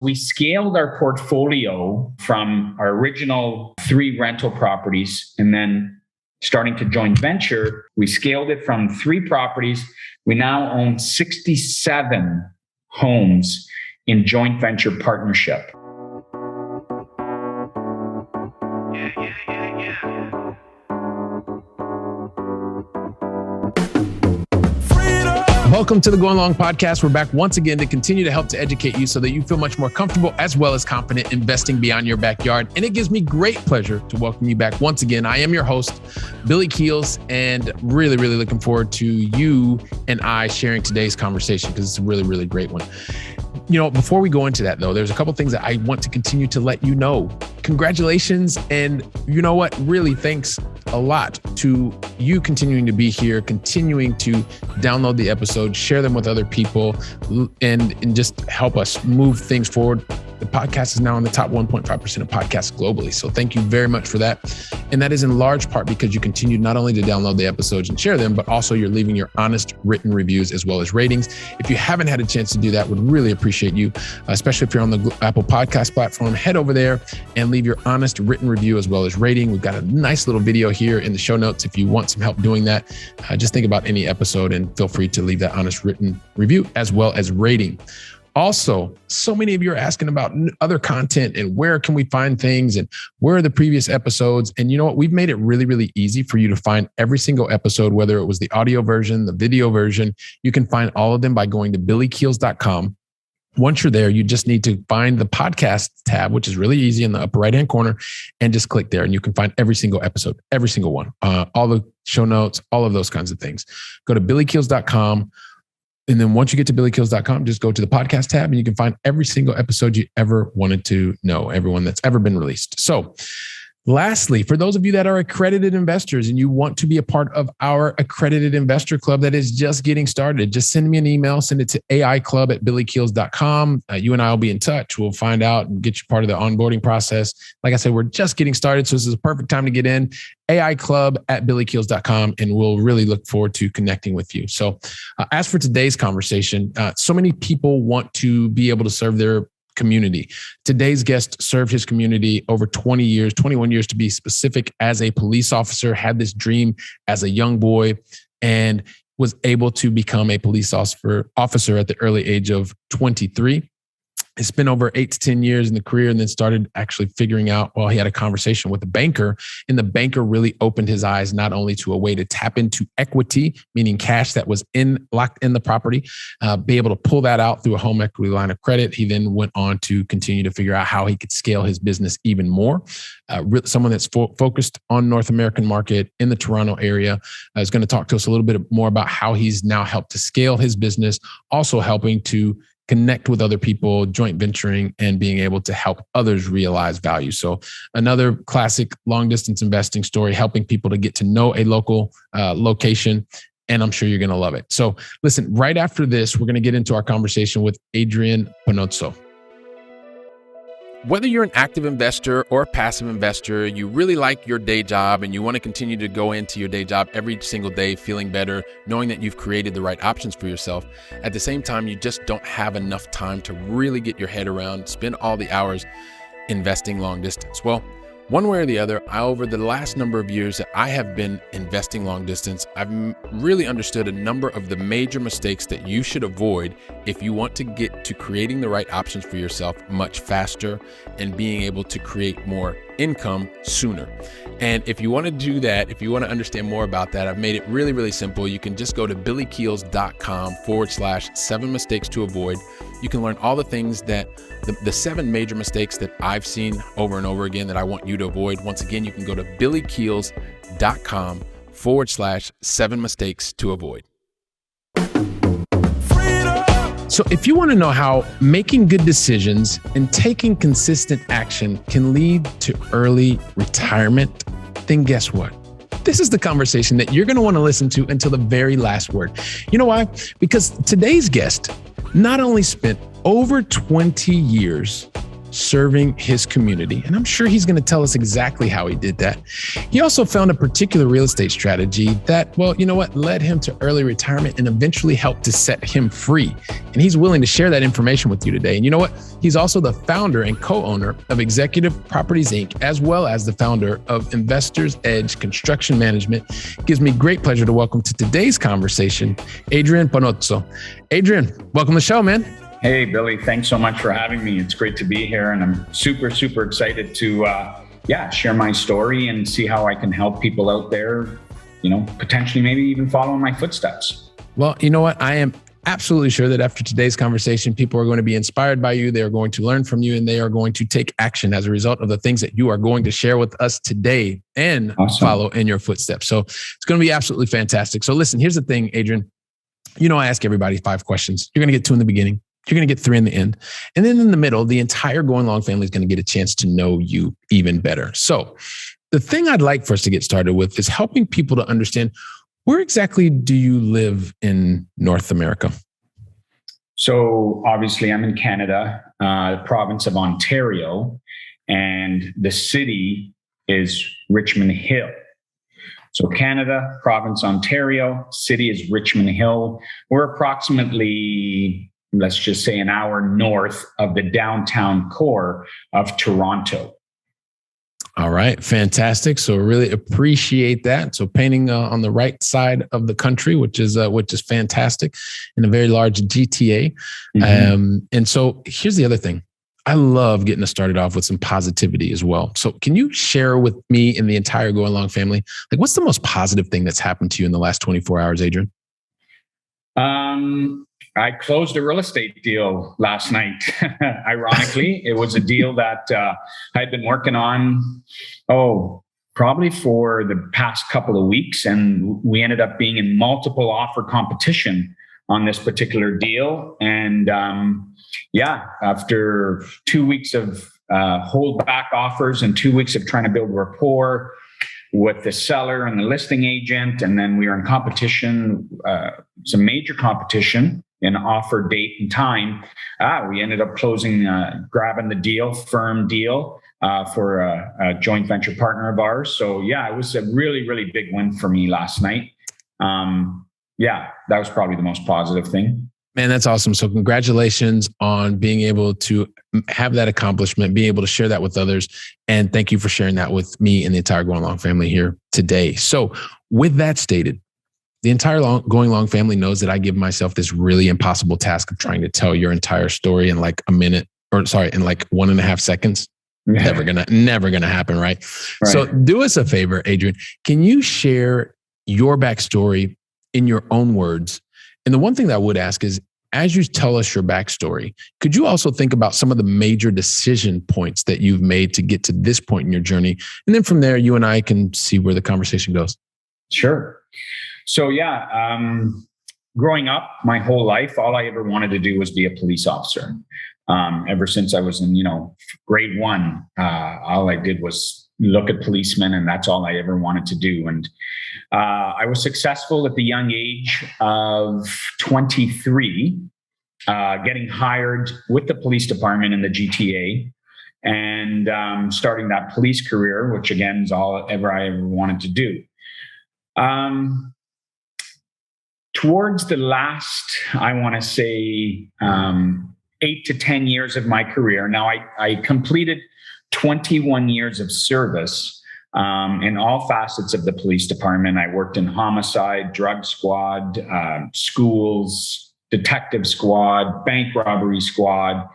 We scaled our portfolio from our original 3 rental properties, and then starting to joint venture, we scaled it from 3 properties. We now own 67 homes in joint venture partnership. Welcome to the Going Long Podcast. We're back once again to continue to help to educate you so that you feel much more comfortable as well as confident investing beyond your backyard. And it gives me great pleasure to welcome you back once again. I am your host, Billy Keels, and really looking forward to you and I sharing today's conversation because it's a really great one. You know, before we go into that though, there's a couple things that I want to continue to let you know. Congratulations. And you know what? Really, thanks a lot to you continuing to be here, continuing to download the episodes, share them with other people, and just help us move things forward. The podcast is now in the top 1.5% of podcasts globally. So thank you very much for that. And that is in large part because you continue not only to download the episodes and share them, but also you're leaving your honest written reviews as well as ratings. If you haven't had a chance to do that, would really appreciate you, especially if you're on the Apple Podcast platform. Head over there and leave your honest written review as well as rating. We've got a nice little video here in the show notes if you want some help doing that. Just think about any episode and feel free to leave that honest written review as well as rating. Also, so many of you are asking about other content and where can we find things and where are the previous episodes? And you know what? We've made it really easy for you to find every single episode, whether it was the audio version, the video version. You can find all of them by going to billykeels.com. Once you're there, you just need to find the podcast tab, which is really easy in the upper right-hand corner, and just click there and you can find every single episode, every single one, all the show notes, all of those kinds of things. Go to billykeels.com. And then once you get to billykeels.com, just go to the podcast tab and you can find every single episode you ever wanted to know, everyone that's ever been released. So lastly, for those of you that are accredited investors and you want to be a part of our accredited investor club that is just getting started, just send me an email, send it to aiclub@billykeels.com. You and I will be in touch. We'll find out and get you part of the onboarding process. Like I said, we're just getting started. So this is a perfect time to get in. aiclub@billykeels.com, and we'll really look forward to connecting with you. So as for today's conversation, so many people want to be able to serve their community. Today's guest served his community over 20 years, 21 years to be specific, as a police officer, had this dream as a young boy, and was able to become a police officer at the early age of 23. He spent over 8 to 10 years in the career and then started actually figuring out, well, he had a conversation with a banker, and the banker really opened his eyes not only to a way to tap into equity, meaning cash that was locked in the property, be able to pull that out through a home equity line of credit. He then went on to continue to figure out how he could scale his business even more. Someone that's focused on North American market in the Toronto area is going to talk to us a little bit more about how he's now helped to scale his business, also helping to connect with other people, joint venturing, and being able to help others realize value. So another classic long distance investing story, helping people to get to know a local location. And I'm sure you're going to love it. So listen, right after this, we're going to get into our conversation with Adrian Pannozzo. Whether you're an active investor or a passive investor, you really like your day job and you want to continue to go into your day job every single day feeling better, knowing that you've created the right options for yourself. At the same time, you just don't have enough time to really get your head around, spend all the hours investing long distance. Well, one way or the other, over the last number of years that I have been investing long distance, I've really understood a number of the major mistakes that you should avoid if you want to get to creating the right options for yourself much faster and being able to create more income sooner. And if you want to do that, if you want to understand more about that, I've made it really simple. You can just go to billykeels.com/7 mistakes to avoid. You can learn all the things that the 7 major mistakes that I've seen over and over again that I want you to avoid. Once again, you can go to billykeels.com/7 mistakes to avoid. So if you want to know how making good decisions and taking consistent action can lead to early retirement, then guess what? This is the conversation that you're going to want to listen to until the very last word. You know why? Because today's guest not only spent over 20 years serving his community. And I'm sure he's going to tell us exactly how he did that. He also found a particular real estate strategy that, well, you know what, led him to early retirement and eventually helped to set him free. And he's willing to share that information with you today. And you know what? He's also the founder and co-owner of Executive Properties, Inc., as well as the founder of Investors Edge Construction Management. It gives me great pleasure to welcome to today's conversation, Adrian Pannozzo. Adrian, welcome to the show, man. Hey, Billy, thanks so much for having me. It's great to be here. And I'm super, super excited to, share my story and see how I can help people out there, potentially maybe even follow in my footsteps. Well, you know what? I am absolutely sure that after today's conversation, people are going to be inspired by you. They are going to learn from you and they are going to take action as a result of the things that you are going to share with us today and follow in your footsteps. So it's going to be absolutely fantastic. So listen, here's the thing, Adrian. I ask everybody 5 questions. You're going to get 2 in the beginning. You're going to get 3 in the end. And then in the middle, the entire Going Long family is going to get a chance to know you even better. So the thing I'd like for us to get started with is helping people to understand, where exactly do you live in North America? So obviously I'm in Canada, the province of Ontario, and the city is Richmond Hill. So Canada, province Ontario, city is Richmond Hill. We're approximately, let's just say, an hour north of the downtown core of Toronto. All right, fantastic. So really appreciate that. So painting on the right side of the country, which is fantastic, in a very large GTA. Mm-hmm. And so here's the other thing. I love getting us started off with some positivity as well. So can you share with me and the entire Going Long family, like, what's the most positive thing that's happened to you in the last 24 hours, Adrian? I closed a real estate deal last night. Ironically, it was a deal that I'd been working on, probably for the past couple of weeks. And we ended up being in multiple offer competition on this particular deal. And after 2 weeks of hold back offers and 2 weeks of trying to build rapport with the seller and the listing agent, and then we were in competition, some major competition in offer date and time. We ended up closing, grabbing the deal, firm deal for a joint venture partner of ours. So it was a really, really big win for me last night. That was probably the most positive thing. Man, that's awesome. So congratulations on being able to have that accomplishment, being able to share that with others. And thank you for sharing that with me and the entire Going Long family here today. So with that stated, the entire Going Long family knows that I give myself this really impossible task of trying to tell your entire story in like in like 1.5 seconds. Yeah. Never gonna happen, right? So do us a favor, Adrian. Can you share your backstory in your own words? And the one thing that I would ask is, as you tell us your backstory, could you also think about some of the major decision points that you've made to get to this point in your journey? And then from there, you and I can see where the conversation goes. Sure. So growing up my whole life, all I ever wanted to do was be a police officer. Ever since I was in, grade 1, all I did was look at policemen, and that's all I ever wanted to do. And I was successful at the young age of 23, getting hired with the police department in the GTA, and starting that police career, which again is all I ever wanted to do. Towards the last, I want to say, 8 to 10 years of my career. Now, I completed 21 years of service in all facets of the police department. I worked in homicide, drug squad, schools, detective squad, bank robbery squad.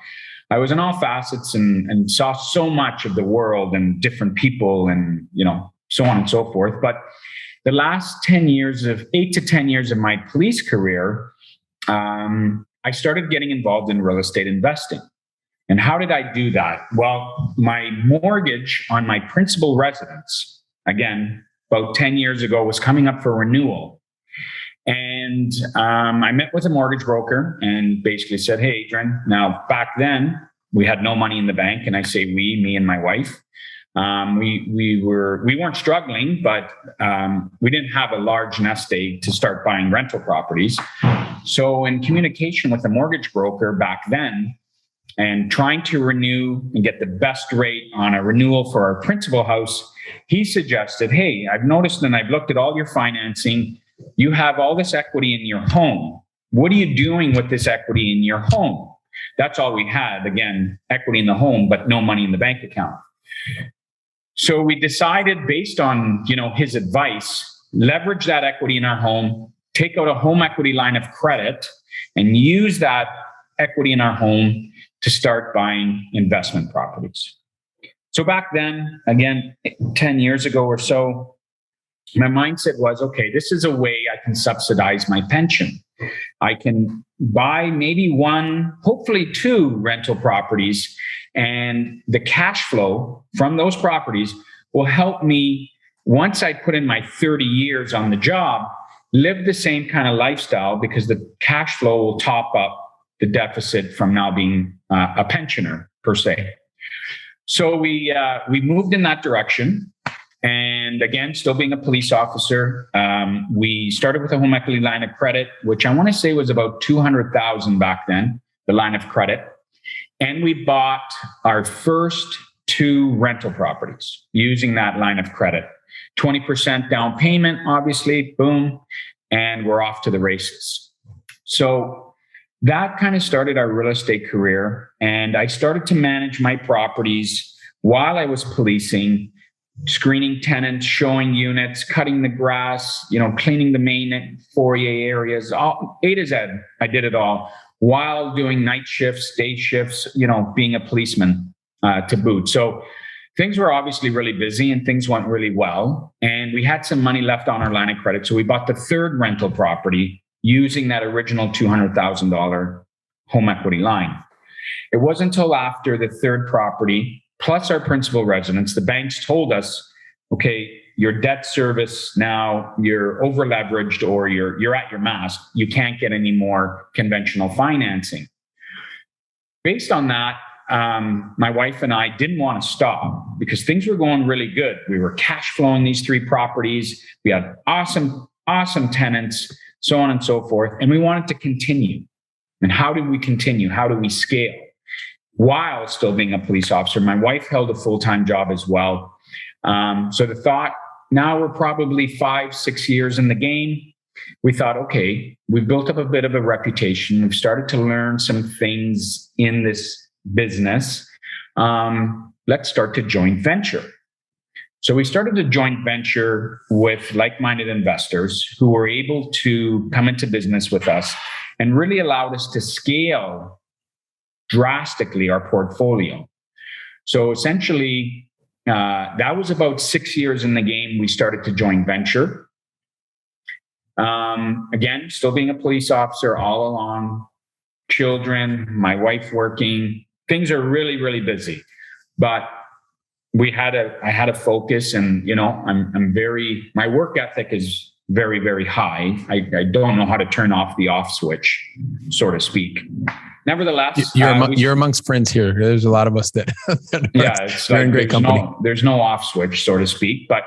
I was in all facets and saw so much of the world and different people and, so on and so forth. But the last 8 to 10 years of my police career, I started getting involved in real estate investing. And how did I do that? Well, my mortgage on my principal residence, again, about 10 years ago, was coming up for renewal. And I met with a mortgage broker and basically said, hey, Adrian, now back then we had no money in the bank. And I say me and my wife. We weren't struggling, but we didn't have a large nest egg to start buying rental properties. So in communication with the mortgage broker back then, and trying to renew and get the best rate on a renewal for our principal house, he suggested, hey, I've noticed and I've looked at all your financing. You have all this equity in your home. What are you doing with this equity in your home? That's all we had. Again, equity in the home, but no money in the bank account. So we decided, based on, his advice, leverage that equity in our home, take out a home equity line of credit, and use that equity in our home to start buying investment properties. So back then, again, 10 years ago or so, my mindset was, okay, this is a way I can subsidize my pension. I can buy maybe one, hopefully two rental properties, and the cash flow from those properties will help me, once I put in my 30 years on the job, live the same kind of lifestyle, because the cash flow will top up the deficit from now being a pensioner per se. So we moved in that direction. And again, still being a police officer, we started with a home equity line of credit, which I want to say was about $200,000 back then, the line of credit. And we bought our first 2 rental properties using that line of credit. 20% down payment, obviously, boom, and we're off to the races. So that kind of started our real estate career. And I started to manage my properties while I was policing, screening tenants, showing units, cutting the grass, cleaning the main foyer areas, all A to Z. I did it all while doing night shifts, day shifts, being a policeman to boot. So things were obviously really busy and things went really well. And we had some money left on our line of credit. So we bought the 3rd rental property using that original $200,000 home equity line. It wasn't until after the 3rd property, plus our principal residence, the banks told us, okay, your debt service now, you're over leveraged or you're at your max. You can't get any more conventional financing. Based on that, my wife and I didn't want to stop because things were going really good. We were cash flowing these 3 properties. We had awesome tenants, so on and so forth. And we wanted to continue. And how did we continue? How do we scale? While still being a police officer, my wife held a full-time job as well. So the thought, now we're probably 5-6 years in the game. We thought, okay, we've built up a bit of a reputation. We've started to learn some things in this business. Let's start to joint venture. So we started to joint venture with like-minded investors who were able to come into business with us and really allowed us to scale drastically our portfolio. So essentially, that was about 6 years in the game. We started to joint venture. Again, still being a police officer all along, children, my wife working. Things are really, really busy, but I had a focus, and my work ethic is very, very high. I don't know how to turn off the off switch, so to speak. Nevertheless, you're amongst friends here. There's a lot of us that it's like, in great company. There's no off switch, so to speak. But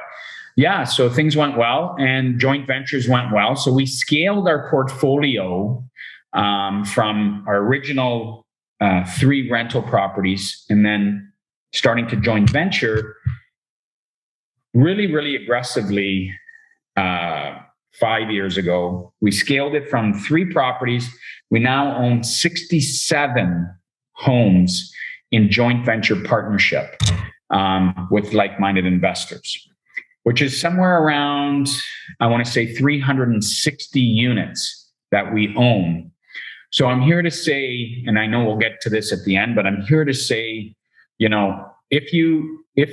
yeah, so things went well and joint ventures went well. So we scaled our portfolio from our original 3 rental properties, and then starting to joint venture really, really aggressively 5 years ago. We scaled it from 3 properties. We now own 67 homes in joint venture partnership with like-minded investors, which is somewhere around, I want to say 360 units that we own. So I'm here to say, and I know we'll get to this at the end, but I'm here to say, if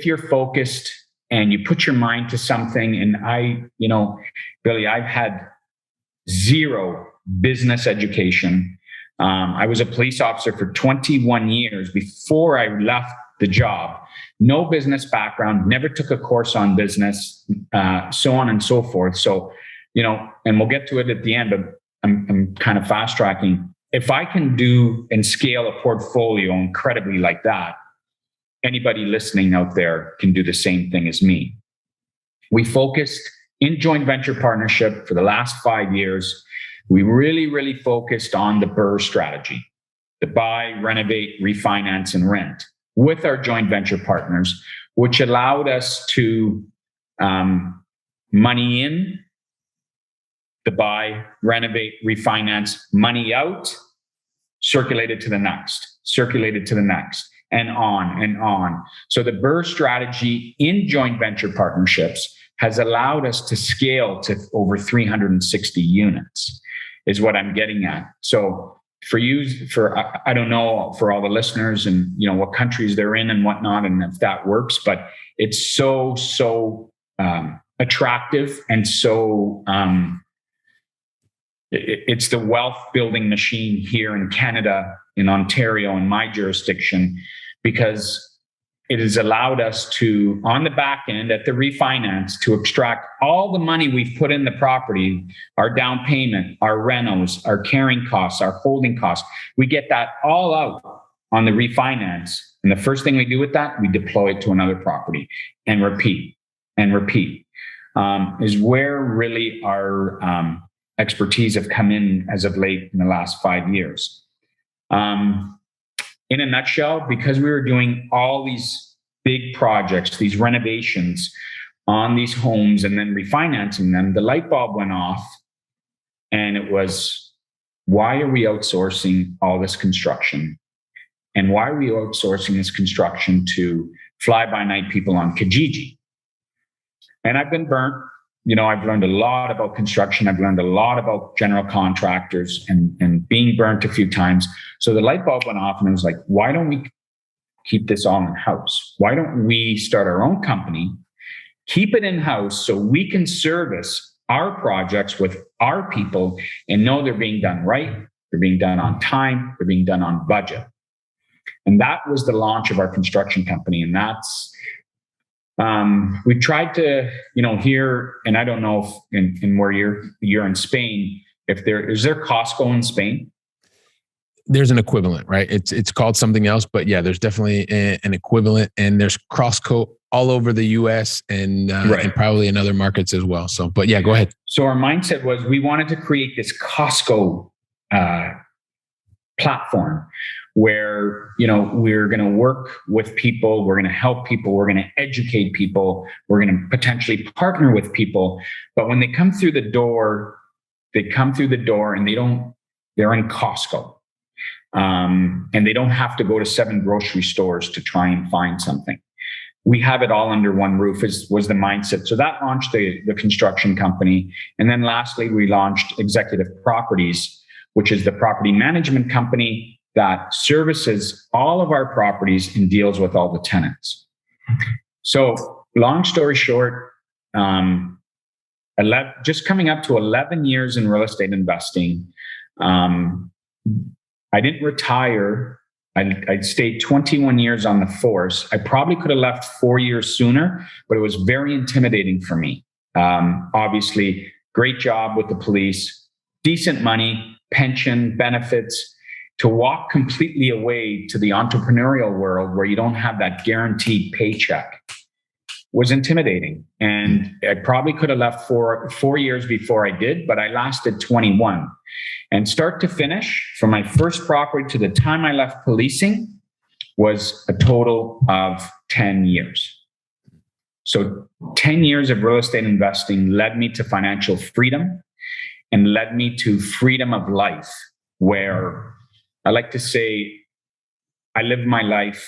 you're focused and you put your mind to something, and Billy, I've had 0 business education. I was a police officer for 21 years before I left the job. No business background, never took a course on business, so on and so forth. So, and we'll get to it at the end, but I'm kind of fast tracking. If I can do and scale a portfolio incredibly like that, anybody listening out there can do the same thing as me. We focused in joint venture partnership for the last 5 years. We really, really focused on the BRRRR strategy. the buy, renovate, refinance, and rent with our joint venture partners, which allowed us to money in, the buy, renovate, refinance, money out, circulated to the next, and on and on. So the BRRRR strategy in joint venture partnerships has allowed us to scale to over 360 units, is what I'm getting at. So for you, I don't know for all the listeners and what countries they're in and whatnot, and if that works, but it's so attractive and so it's the wealth building machine here in Canada, in Ontario, in my jurisdiction, because it has allowed us to, on the back end at the refinance, to extract all the money we've put in the property, our down payment, our renos, our carrying costs, our holding costs. We get that all out on the refinance. And the first thing we do with that, we deploy it to another property and repeat, is where really our expertise have come in as of late in the last 5 years. In a nutshell, because we were doing all these big projects, these renovations on these homes and then refinancing them, the light bulb went off and it was, why are we outsourcing all this construction? And why are we outsourcing this construction to fly-by-night people on Kijiji? And I've been burnt. I've learned a lot about construction. I've learned a lot about general contractors and being burnt a few times. So the light bulb went off and I was like, why don't we keep this all in-house? Why don't we start our own company, keep it in-house so we can service our projects with our people and know they're being done right, they're being done on time, they're being done on budget. And that was the launch of our construction company. And that's, we tried to, here, and I don't know if in where you're in Spain, is there Costco in Spain? There's an equivalent, right? It's called something else, but yeah, there's definitely an equivalent, and there's Costco all over the US and probably in other markets as well. So, but yeah, go ahead. So our mindset was we wanted to create this Costco platform where, we're going to work with people, we're going to help people, we're going to educate people, we're going to potentially partner with people. But when they come through the door, and they're in Costco. And they don't have to go to 7 grocery stores to try and find something. We have it all under one roof was the mindset. So that launched the construction company. And then lastly, we launched Executive Properties, which is the property management company that services all of our properties and deals with all the tenants. So long story short, just coming up to 11 years in real estate investing. I didn't retire. I stayed 21 years on the force. I probably could have left 4 years sooner, but it was very intimidating for me. Obviously, great job with the police, decent money, pension, benefits. To walk completely away to the entrepreneurial world where you don't have that guaranteed paycheck was intimidating. And I probably could have left 4 years before I did, but I lasted 21. And start to finish, from my first property to the time I left policing, was a total of 10 years. So 10 years of real estate investing led me to financial freedom and led me to freedom of life, where I like to say I live my life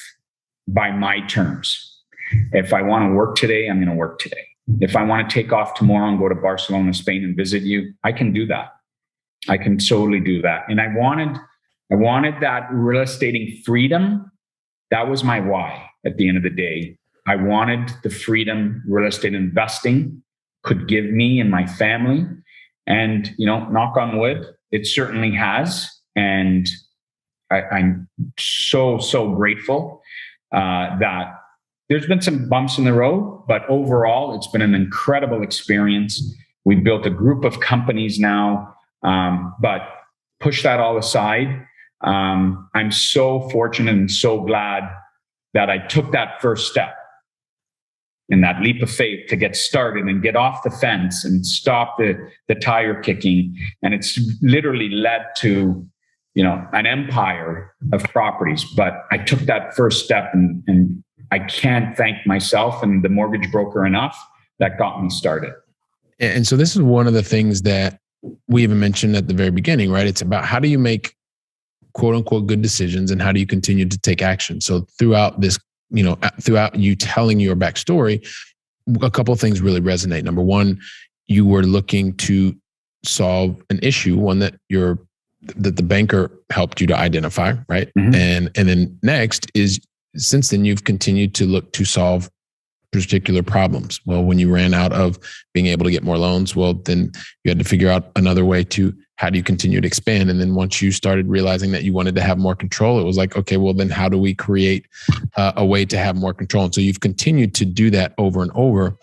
by my terms. If I want to work today, I'm going to work today. If I want to take off tomorrow and go to Barcelona, Spain and visit you, I can do that. I can totally do that. And I wanted that real estate freedom. That was my why at the end of the day. I wanted the freedom real estate investing could give me and my family. And, knock on wood, it certainly has. And I'm so grateful that there's been some bumps in the road, but overall, it's been an incredible experience. We've built a group of companies now, but push that all aside. I'm so fortunate and so glad that I took that first step and that leap of faith to get started and get off the fence and stop the tire kicking. And it's literally led to, an empire of properties. But I took that first step, and I can't thank myself and the mortgage broker enough that got me started. And so this is one of the things that we even mentioned at the very beginning, right? It's about how do you make quote unquote good decisions and how do you continue to take action? So throughout this, throughout you telling your backstory, a couple of things really resonate. Number one, you were looking to solve an issue, one that the banker helped you to identify, right? Mm-hmm. And then next is, since then you've continued to look to solve particular problems. Well, when you ran out of being able to get more loans, well, then you had to figure out another way to, how do you continue to expand? And then once you started realizing that you wanted to have more control, it was like, okay, well, then how do we create a way to have more control? And so you've continued to do that over and over.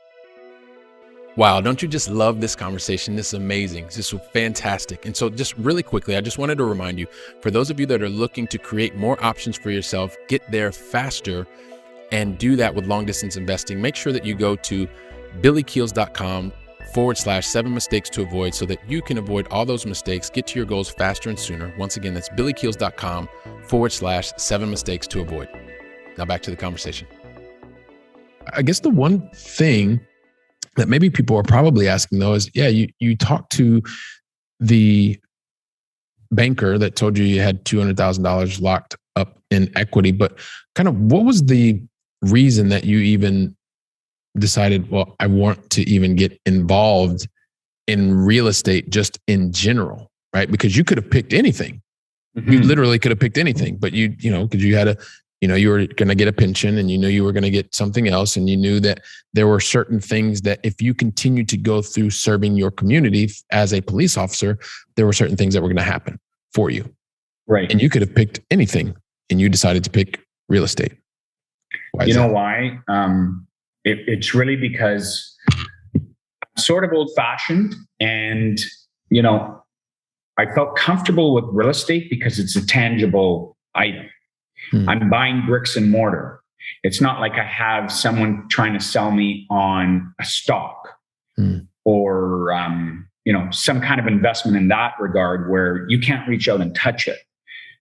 Wow, don't you just love this conversation? This is amazing. This is fantastic. And so just really quickly, I just wanted to remind you, for those of you that are looking to create more options for yourself, get there faster, and do that with long distance investing, make sure that you go to billykeels.com/7 mistakes to avoid so that you can avoid all those mistakes, get to your goals faster and sooner. Once again, that's billykeels.com/7 mistakes to avoid. Now back to the conversation. I guess the one thing that maybe people are probably asking though is, you talked to the banker that told you had $200,000 locked up in equity, but kind of what was the reason that you even decided, well, I want to even get involved in real estate just in general, right? Because you could have picked anything. Mm-hmm. You literally could have picked anything, but because you had you were going to get a pension and you knew you were going to get something else. And you knew that there were certain things that if you continued to go through serving your community as a police officer, there were certain things that were going to happen for you. Right. And you could have picked anything and you decided to pick real estate. Why? It's really because I'm sort of old fashioned and, I felt comfortable with real estate because it's a tangible item. I'm buying bricks and mortar. It's not like I have someone trying to sell me on a stock or, some kind of investment in that regard where you can't reach out and touch it.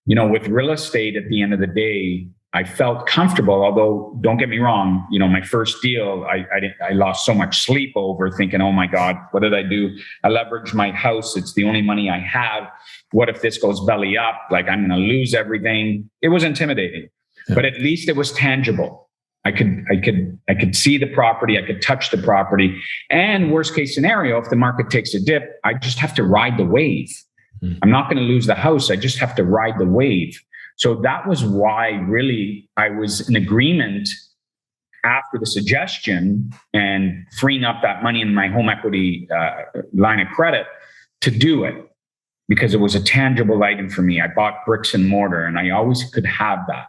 With real estate, at the end of the day, I felt comfortable, although don't get me wrong, my first deal, I lost so much sleep over thinking, oh my God, what did I do? I leveraged my house. It's the only money I have. What if this goes belly up? Like I'm going to lose everything. It was intimidating, but at least it was tangible. I could see the property. I could touch the property. And worst case scenario, if the market takes a dip, I just have to ride the wave. I'm not going to lose the house. I just have to ride the wave. So that was why really I was in agreement after the suggestion and freeing up that money in my home equity line of credit to do it, because it was a tangible item for me. I bought bricks and mortar and I always could have that.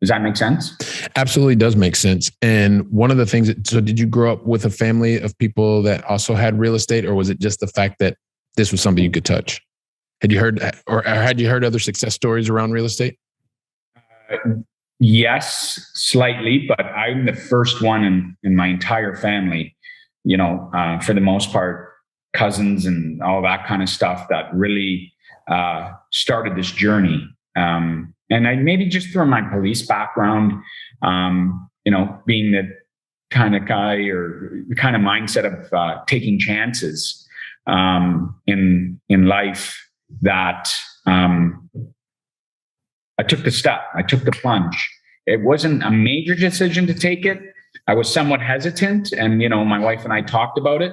Does that make sense? Absolutely does make sense. And one of the things, so did you grow up with a family of people that also had real estate, or was it just the fact that this was something you could touch? Had you heard other success stories around real estate? Yes, slightly, but I'm the first one in my entire family, for the most part, cousins and all that kind of stuff that really started this journey. And I maybe just through my police background, being the kind of guy or the kind of mindset of taking chances in life, that I took the step. I took the plunge. It wasn't a major decision to take it. I was somewhat hesitant, and my wife and I talked about it.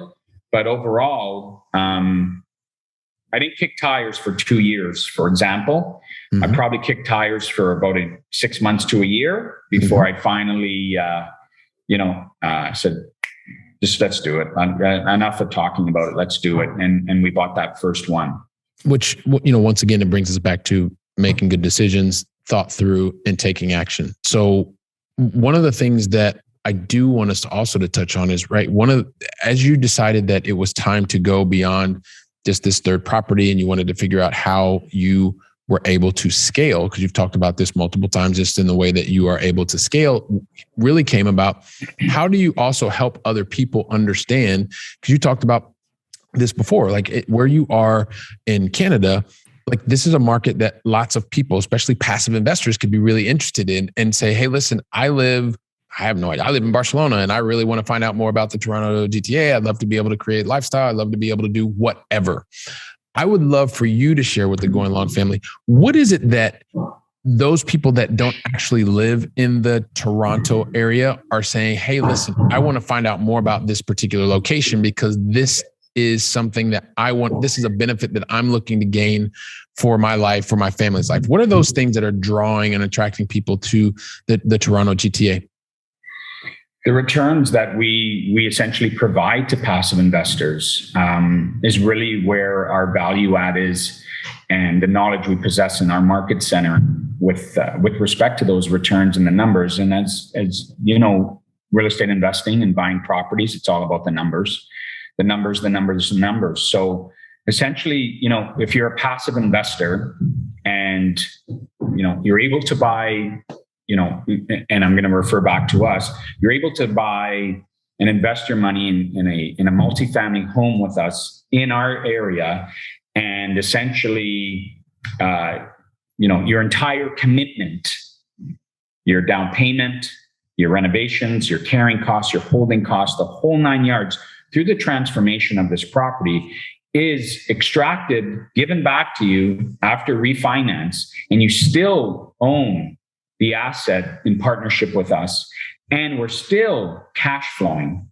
But overall, I didn't kick tires for 2 years, for example. Mm-hmm. I probably kicked tires for about 6 months to a year before I finally, said, just let's do it. Enough of talking about it. Let's do it. And we bought that first one. Which, once again, it brings us back to making good decisions, thought through, and taking action. So one of the things that I do want us to also to touch on is, right, as you decided that it was time to go beyond just this third property and you wanted to figure out how you were able to scale, because you've talked about this multiple times, just in the way that you are able to scale, really came about. How do you also help other people understand? Because you talked about this before, like where you are in Canada, like this is a market that lots of people, especially passive investors, could be really interested in and say, hey, listen, I have no idea. I live in Barcelona and I really want to find out more about the Toronto GTA. I'd love to be able to create lifestyle. I'd love to be able to do whatever. I would love for you to share with the Going Long family. What is it that those people that don't actually live in the Toronto area are saying, hey, listen, I want to find out more about this particular location because this is something that I want. This is a benefit that I'm looking to gain for my life, for my family's life. What are those things that are drawing and attracting people to the Toronto GTA? The returns that we essentially provide to passive investors is really where our value add is, and the knowledge we possess in our market center with respect to those returns and the numbers. And as you know, real estate investing and buying properties, it's all about the numbers. The numbers. So essentially, you know, if you're a passive investor and, you know, you're able to buy, you know, and I'm going to refer back to us, you're able to buy and invest your money in a multifamily home with us in our area, and essentially, you know, your entire commitment, your down payment, your renovations, your carrying costs, your holding costs, the whole 9 yards, through the transformation of this property is extracted, given back to you after refinance, and you still own the asset in partnership with us. And we're still cash flowing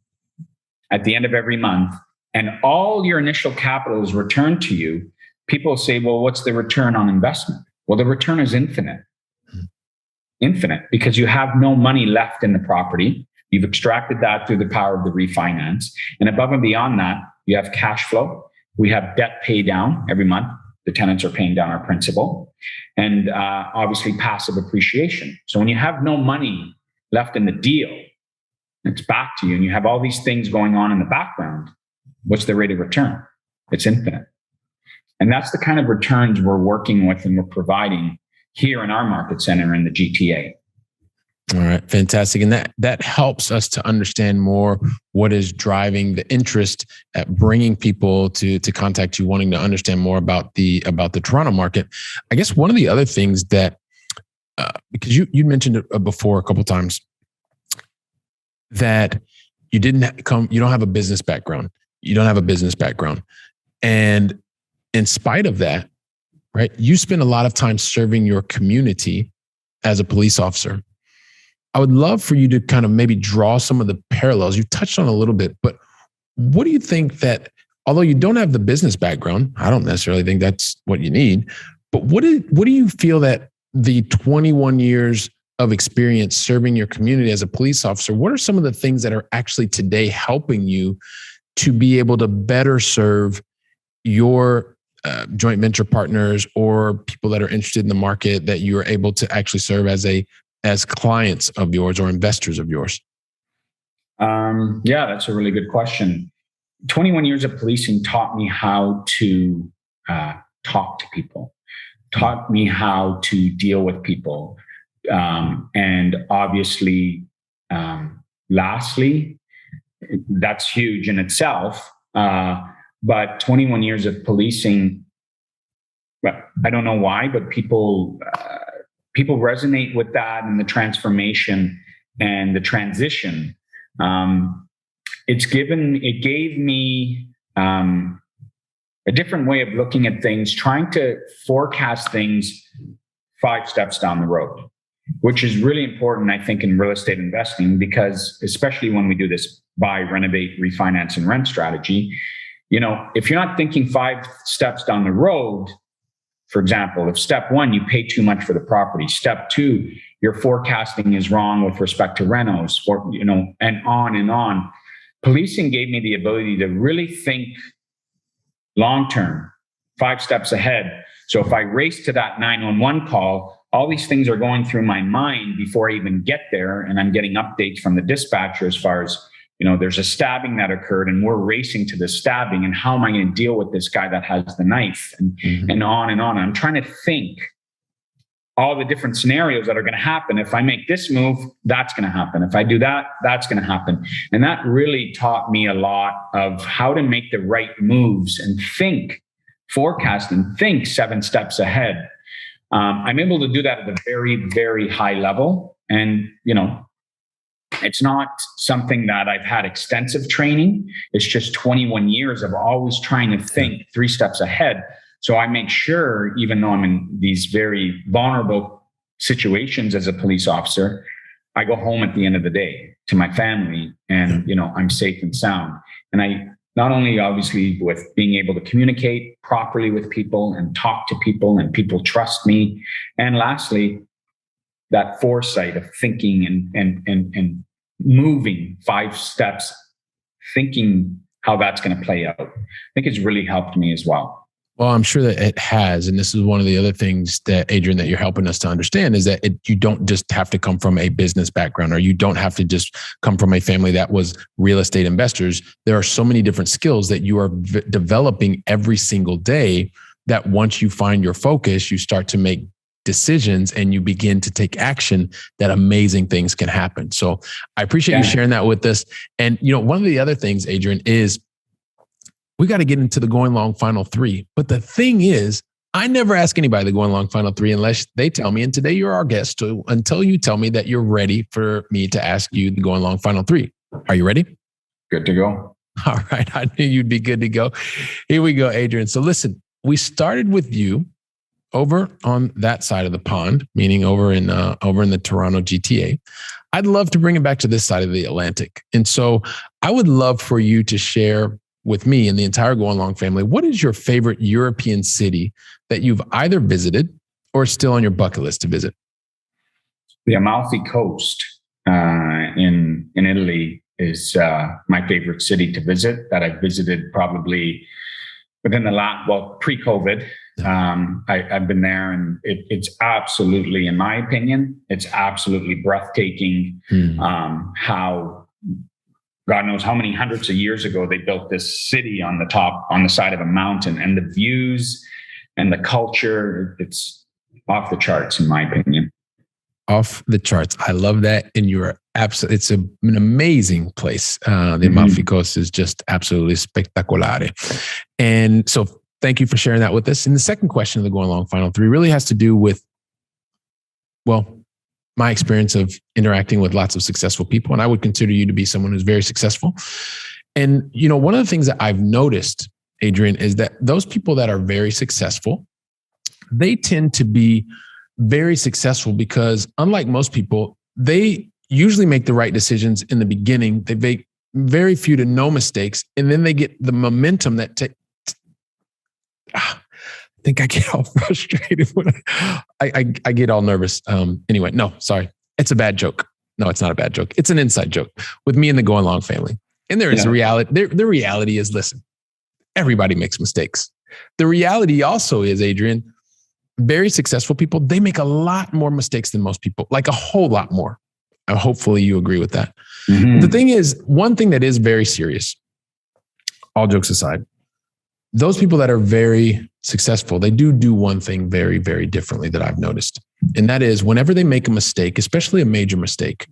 at the end of every month, and all your initial capital is returned to you. People say, well, what's the return on investment? Well, the return is infinite. Infinite, because you have no money left in the property. You've extracted that through the power of the refinance. And above and beyond that, you have cash flow. We have debt pay down every month. The tenants are paying down our principal, and obviously passive appreciation. So when you have no money left in the deal, it's back to you, and you have all these things going on in the background. What's the rate of return? It's infinite. And that's the kind of returns we're working with and we're providing here in our market center in the GTA. All right, fantastic. And that helps us to understand more what is driving the interest at bringing people to contact you, wanting to understand more about the Toronto market. I guess one of the other things that, because you mentioned it before a couple of times, that you don't have a business background. You don't have a business background. And in spite of that, right, you spend a lot of time serving your community as a police officer. I would love for you to kind of maybe draw some of the parallels. You touched on a little bit, but what do you think that, although you don't have the business background, I don't necessarily think that's what you need, but what do you feel that the 21 years of experience serving your community as a police officer, what are some of the things that are actually today helping you to be able to better serve your joint venture partners or people that are interested in the market that you are able to actually serve as clients of yours or investors of yours? Yeah, that's a really good question. 21 years of policing taught me how to talk to people, taught me how to deal with people. And obviously, lastly, that's huge in itself. But 21 years of policing, well, I don't know why, but people resonate with that and the transformation and the transition. It gave me a different way of looking at things, trying to forecast things 5 steps down the road, which is really important, I think, in real estate investing, because especially when we do this buy, renovate, refinance, and rent strategy, you know, if you're not thinking 5 steps down the road, for example, if step 1, you pay too much for the property, step 2, your forecasting is wrong with respect to renos, or, you know, and on and on. Policing gave me the ability to really think long-term, 5 steps ahead. So if I race to that 911 call, all these things are going through my mind before I even get there. And I'm getting updates from the dispatcher as far as, you know, there's a stabbing that occurred and we're racing to the stabbing, and how am I going to deal with this guy that has the knife, and on and on. I'm trying to think all the different scenarios that are going to happen. If I make this move, that's going to happen. If I do that, that's going to happen. And that really taught me a lot of how to make the right moves and think forecast and think 7 steps ahead. I'm able to do that at a very, very high level. And, it's not something that I've had extensive training. It's just 21 years of always trying to think 3 steps ahead. So I make sure, even though I'm in these very vulnerable situations as a police officer, I go home at the end of the day to my family and, I'm safe and sound. And I not only obviously with being able to communicate properly with people and talk to people and people trust me. And lastly, that foresight of thinking and moving 5 steps, thinking how that's going to play out. I think it's really helped me as well. Well, I'm sure that it has. And this is one of the other things that, Adrian, that you're helping us to understand is that you don't just have to come from a business background, or you don't have to just come from a family that was real estate investors. There are so many different skills that you are developing every single day that once you find your focus, you start to make decisions and you begin to take action, that amazing things can happen. So I appreciate you sharing that with us. And, one of the other things, Adrian, is we got to get into the going long final 3. But the thing is, I never ask anybody the going long final 3 unless they tell me, and today you're our guest, so until you tell me that you're ready for me to ask you the going long final 3. Are you ready? Good to go. All right. I knew you'd be good to go. Here we go, Adrian. So listen, we started with you over on that side of the pond, meaning over in the Toronto GTA. I'd love to bring it back to this side of the Atlantic. And so I would love for you to share with me and the entire Going Long family, what is your favorite European city that you've either visited or still on your bucket list to visit? The Amalfi Coast in Italy is my favorite city to visit, that I visited probably within pre-COVID. I've been there, and it's absolutely, in my opinion, it's absolutely breathtaking. How God knows how many hundreds of years ago they built this city on the side of a mountain, and the views and the culture, it's off the charts, in my opinion. Off the charts. I love that. And you're absolutely, it's an amazing place. The Amalfi Coast is just absolutely spectacolare. And so thank you for sharing that with us. And the second question of the Going Long Final 3 really has to do with, my experience of interacting with lots of successful people. And I would consider you to be someone who's very successful. And, one of the things that I've noticed, Adrian, is that those people that are very successful, they tend to be very successful because, unlike most people, they usually make the right decisions in the beginning. They make very few to no mistakes. And then they get the momentum that I think I get all frustrated when I get all nervous. Anyway, no, sorry. It's a bad joke. No, it's not a bad joke. It's an inside joke with me and the Going Long family. And there is a reality. The reality is, listen, everybody makes mistakes. The reality also is, Adrian, very successful people, they make a lot more mistakes than most people, like a whole lot more. Hopefully you agree with that. Mm-hmm. The thing is, one thing that is very serious, all jokes aside, those people that are very successful, they do one thing very, very differently that I've noticed. And that is, whenever they make a mistake, especially a major mistake,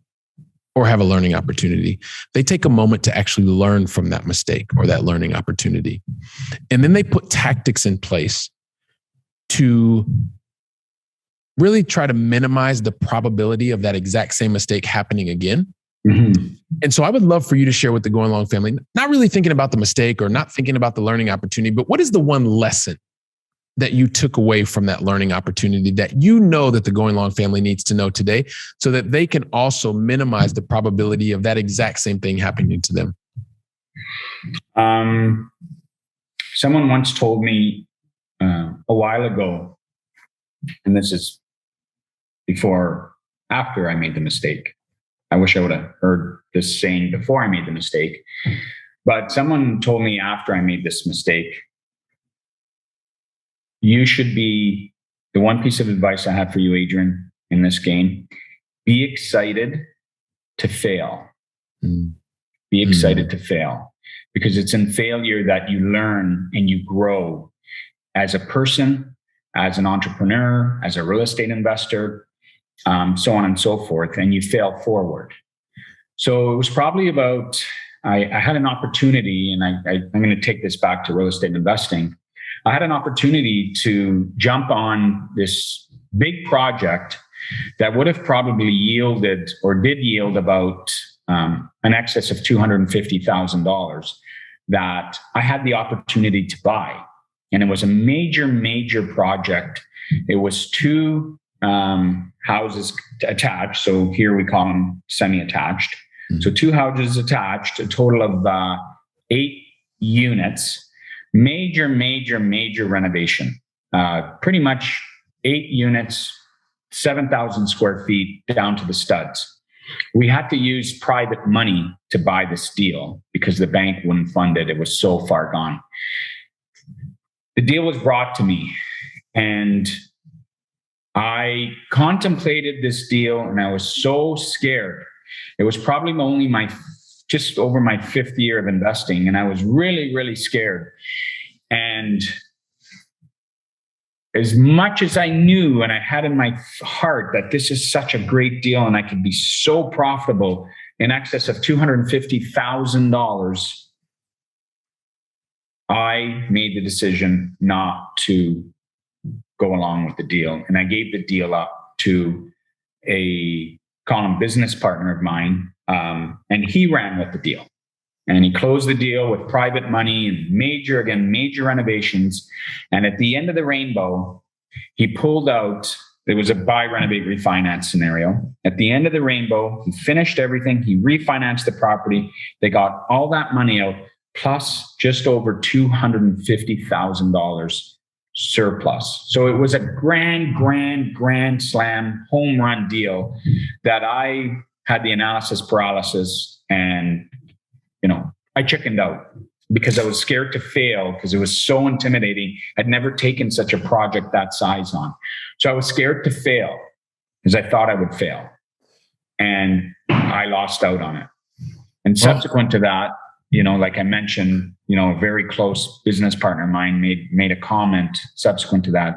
or have a learning opportunity, they take a moment to actually learn from that mistake or that learning opportunity. And then they put tactics in place to really try to minimize the probability of that exact same mistake happening again. Mm-hmm. And so I would love for you to share with the Going Long family, not really thinking about the mistake or not thinking about the learning opportunity, but what is the one lesson that you took away from that learning opportunity that that the Going Long family needs to know today so that they can also minimize the probability of that exact same thing happening to them? Someone once told me a while ago, and this is after I made the mistake. I wish I would have heard this saying before I made the mistake. But someone told me after I made this mistake, you should be, the one piece of advice I have for you, Adrian, in this game, be excited to fail. Be excited to fail, because it's in failure that you learn and you grow as a person, as an entrepreneur, as a real estate investor, so on and so forth, and you fail forward. So it was probably about, I had an opportunity, and I'm going to take this back to real estate investing. I had an opportunity to jump on this big project that would have probably yielded or did yield about an excess of $250,000 that I had the opportunity to buy. And it was a major, major project. It was two houses attached. So here we call them semi-attached. Mm-hmm. So two houses attached, a total of 8 units, major, major, major renovation. Pretty much 8 units, 7,000 square feet down to the studs. We had to use private money to buy this deal because the bank wouldn't fund it. It was so far gone. The deal was brought to me and I contemplated this deal and I was so scared. It was probably only just over my 5th year of investing. And I was really, really scared. And as much as I knew and I had in my heart that this is such a great deal and I could be so profitable in excess of $250,000, I made the decision not to go along with the deal. And I gave the deal up to a business partner of mine. And he ran with the deal. And he closed the deal with private money and major renovations. And at the end of the rainbow, he pulled out, it was a buy, renovate, refinance scenario. At the end of the rainbow, he finished everything. He refinanced the property. They got all that money out, plus just over $250,000 surplus. So it was a grand slam home run deal that I had the analysis paralysis and I chickened out because I was scared to fail because it was so intimidating. I'd never taken such a project that size on. So I was scared to fail because I thought I would fail. And I lost out on it. And subsequent to that, like I mentioned, a very close business partner of mine made a comment subsequent to that.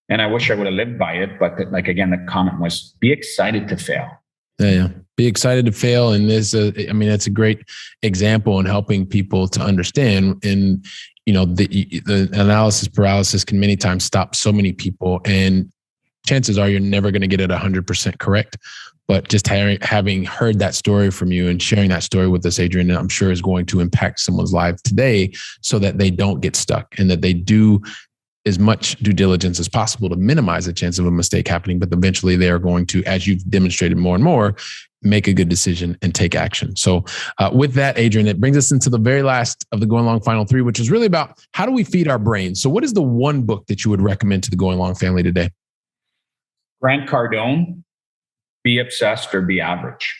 And I wish I would have lived by it. But the comment was, be excited to fail. Yeah. Be excited to fail. And that's a great example in helping people to understand. And, the analysis paralysis can many times stop so many people. And chances are you're never going to get it 100% correct. But just having heard that story from you and sharing that story with us, Adrian, I'm sure is going to impact someone's life today so that they don't get stuck and that they do as much due diligence as possible to minimize the chance of a mistake happening. But eventually they are going to, as you've demonstrated more and more, make a good decision and take action. So with that, Adrian, it brings us into the very last of the Going Long Final 3, which is really about how do we feed our brains? So what is the one book that you would recommend to the Going Long family today? Grant Cardone, Be Obsessed or Be Average.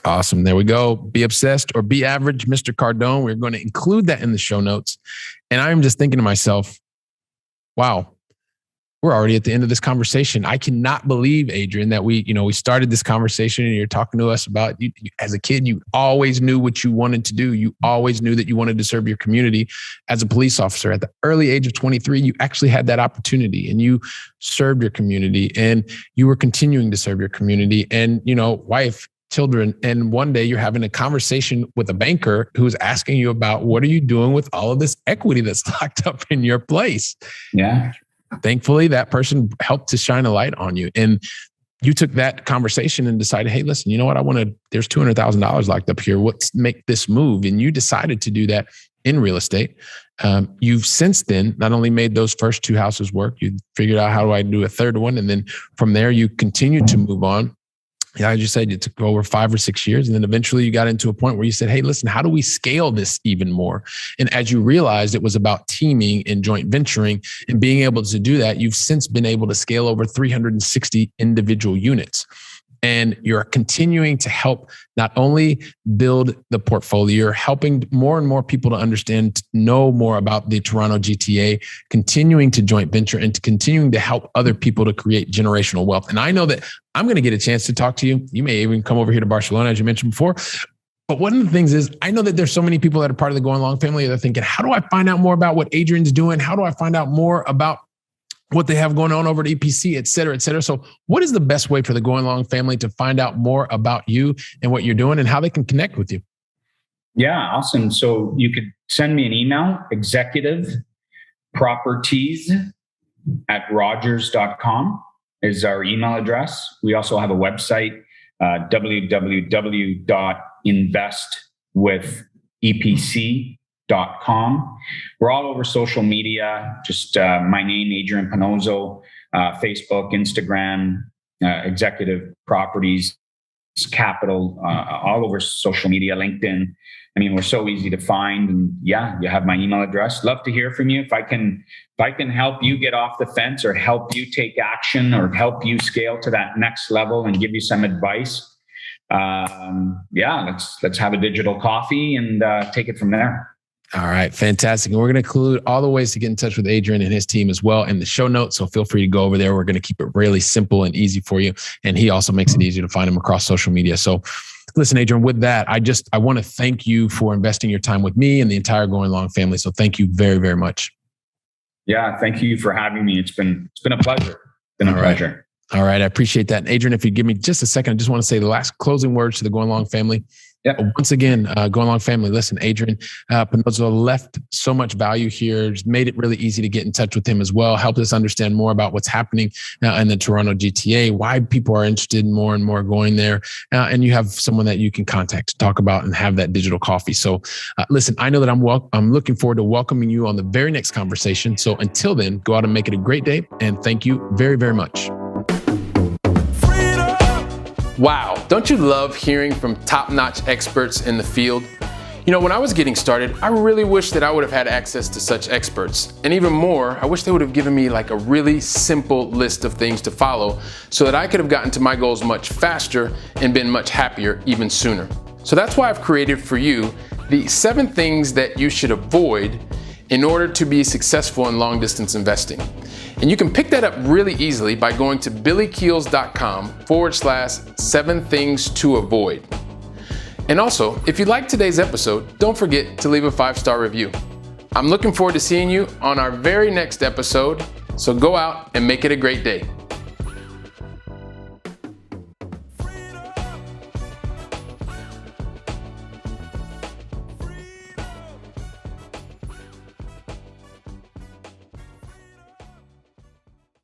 Awesome. There we go. Be Obsessed or Be Average, Mr. Cardone. We're going to include that in the show notes. And I'm just thinking to myself, wow, we're already at the end of this conversation. I cannot believe, Adrian, that we started this conversation and you're talking to us about you, as a kid, you always knew what you wanted to do. You always knew that you wanted to serve your community. As a police officer at the early age of 23, you actually had that opportunity and you served your community and you were continuing to serve your community and, wife, children. And one day you're having a conversation with a banker who's asking you about what are you doing with all of this equity that's locked up in your place? Yeah. Thankfully, that person helped to shine a light on you. And you took that conversation and decided, hey, listen, you know what? There's $200,000 locked up here. Let's make this move. And you decided to do that in real estate. You've since then not only made those first 2 houses work, you figured out how do I do a third one? And then from there, you continued to move on. Yeah, as you said, it took over 5 or 6 years. And then eventually you got into a point where you said, hey, listen, how do we scale this even more? And as you realized it was about teaming and joint venturing and being able to do that, you've since been able to scale over 360 individual units. And you're continuing to help not only build the portfolio, you're helping more and more people to understand, know more about the Toronto GTA, continuing to joint venture and to continuing to help other people to create generational wealth. And I know that I'm going to get a chance to talk to you. You may even come over here to Barcelona, as you mentioned before. But one of the things is, I know that there's so many people that are part of the Going Long family that are thinking, how do I find out more about what Adrian's doing? How do I find out more about what they have going on over at EPC, et cetera, et cetera. So what is the best way for the Going Long family to find out more about you and what you're doing and how they can connect with you? Yeah, awesome. So you could send me an email, executive properties@rogers.com is our email address. We also have a website, www.investwithepc.com. We're all over social media, just my name, Adrian Pannozzo, Facebook, Instagram, Executive Properties, Capital, all over social media, LinkedIn. I mean, we're so easy to find. And yeah, you have my email address. Love to hear from you. If I can help you get off the fence, or help you take action, or help you scale to that next level and give you some advice, let's have a digital coffee and take it from there. All right, fantastic. And we're going to include all the ways to get in touch with Adrian and his team as well in the show notes. So feel free to go over there. We're going to keep it really simple and easy for you. And he also makes it easy to find him across social media. So listen, Adrian, with that, I want to thank you for investing your time with me and the entire Going Long family. So thank you very, very much. Yeah, thank you for having me. It's been a pleasure. Pleasure. All right. I appreciate that. And Adrian, if you give me just a second, I just want to say the last closing words to the Going Long family. Yep. Once again, Going Long family, listen, Adrian Pannozzo left so much value here, just made it really easy to get in touch with him as well, helped us understand more about what's happening in the Toronto GTA, why people are interested in more and more going there. And you have someone that you can contact to talk about and have that digital coffee. So listen, I know that I'm looking forward to welcoming you on the very next conversation. So until then, go out and make it a great day. And thank you very, very much. Wow, don't you love hearing from top-notch experts in the field? You know, when I was getting started, I really wish that I would have had access to such experts. And even more, I wish they would have given me like a really simple list of things to follow so that I could have gotten to my goals much faster and been much happier even sooner. So that's why I've created for you the 7 things that you should avoid in order to be successful in long-distance investing. And you can pick that up really easily by going to billykeels.com/7 things to avoid. And also, if you like today's episode, don't forget to leave a 5-star review. I'm looking forward to seeing you on our very next episode, so go out and make it a great day.